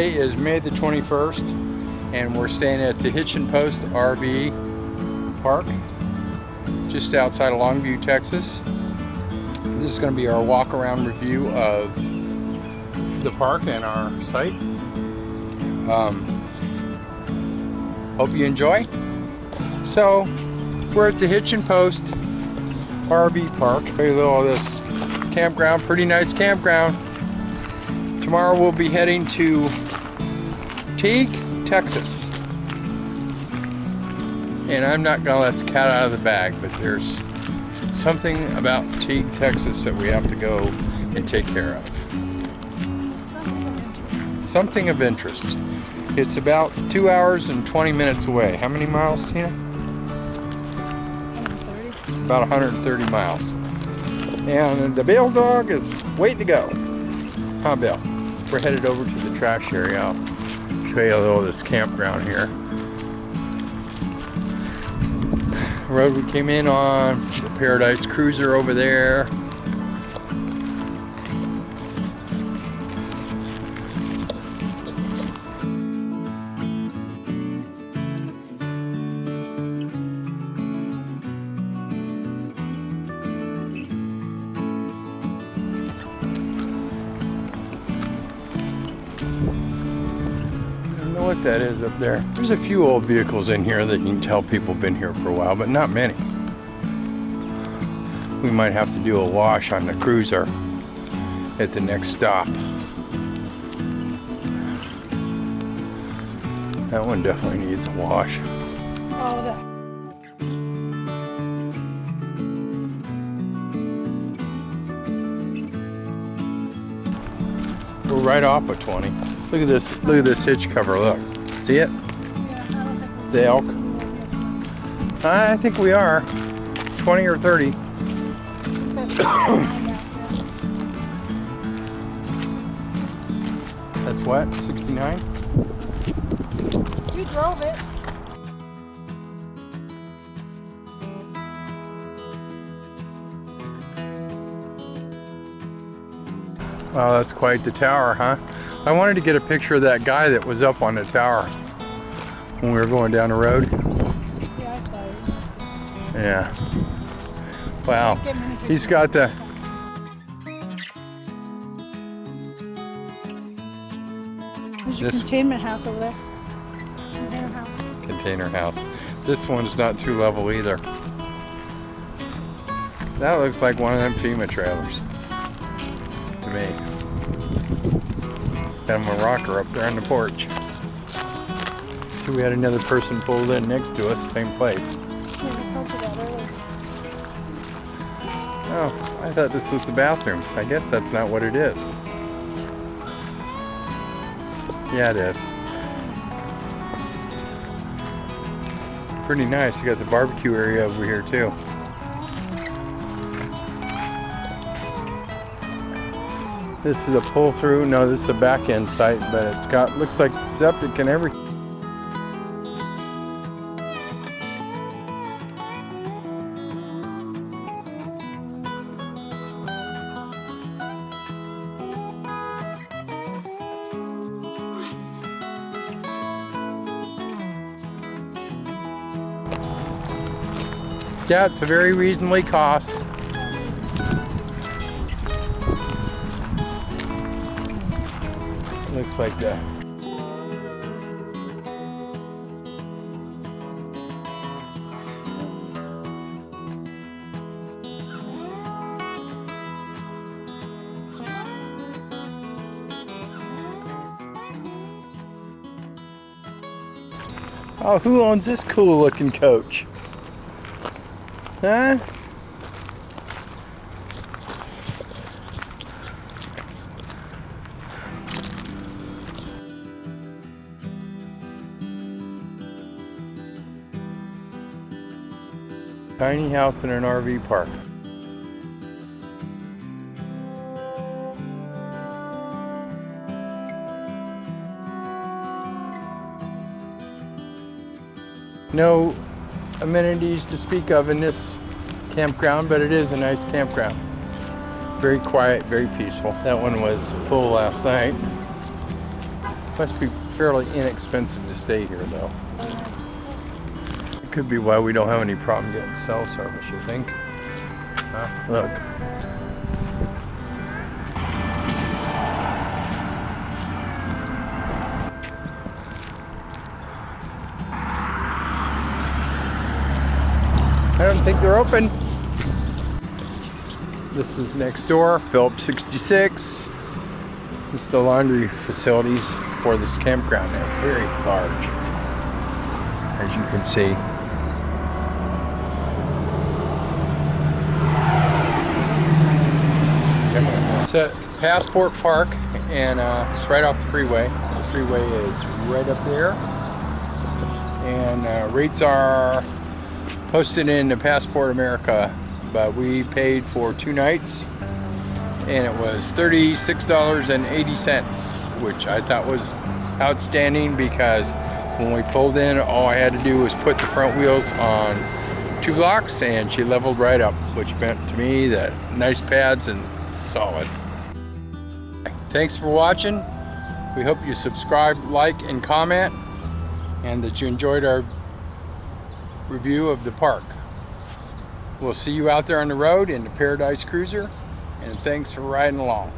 Today is May the 21st, and we're staying at the Hitchin Post RV Park, just outside of Longview, Texas. This is going to be our walk-around review of the park and our site. Hope you enjoy. So, we're at the Hitchin Post RV Park. A little of this campground, pretty nice campground. Tomorrow we'll be heading to Teague, Texas. And I'm not gonna let the cat out of the bag, but there's something about Teague, Texas that we have to go and take care of. Something of interest. It's about 2 hours and 20 minutes away. How many miles, Tina? 130. About 130 miles. And the Bill dog is waiting to go. Huh, Bill? We're headed over to the trash area. I'll show you a little of this campground here. The road we came in on, the Paradise Cruiser over there. What that is up there. There's a few old vehicles in here that you can tell people have been here for a while, but not many. We might have to do a wash on the cruiser at the next stop. That one definitely needs a wash. Oh, that. We're right off of 20. Look at this hitch cover, look. See it? Yeah, I don't think The elk. I think we are. 20 or 30. That's what? 69? You drove it. Wow, that's quite the tower, huh? I wanted to get a picture of that guy that was up on the tower when we were going down the road. Yeah, I saw it. Yeah. Wow. He's got the... There's your containment house over there. Container house. Container house. This one's not too level either. That looks like one of them FEMA trailers to me. Got him a rocker up there on the porch. So we had another person pulled in next to us, same place. Yeah, I told you that earlier. Oh, I thought this was the bathroom. I guess that's not what it is. Yeah, it is. Pretty nice. You got the barbecue area over here too. This is a pull-through. No, this is a back-end site, but it's got, looks like septic and everything. Yeah, it's a very reasonably cost. Looks like that. Oh, who owns this cool looking coach? Huh? Tiny house in an RV park. No amenities to speak of in this campground, but it is a nice campground. Very quiet, very peaceful. That one was full last night. Must be fairly inexpensive to stay here, though. It could be why we don't have any problem getting cell service, you think? Look. I don't think they're open. This is next door, Phillips 66. This is the laundry facilities for this campground. They're very large, as you can see. It's at Passport Park, and it's right off the freeway. The freeway is right up there. And rates are posted in the Passport America, but we paid for 2 nights, and it was $36.80, which I thought was outstanding because when we pulled in, all I had to do was put the front wheels on 2 blocks, and she leveled right up, which meant to me that nice pads and solid. Thanks for watching. We hope you subscribe, like, and comment, and that you enjoyed our review of the park. We'll see you out there on the road in the Paradise Cruiser, and thanks for riding along.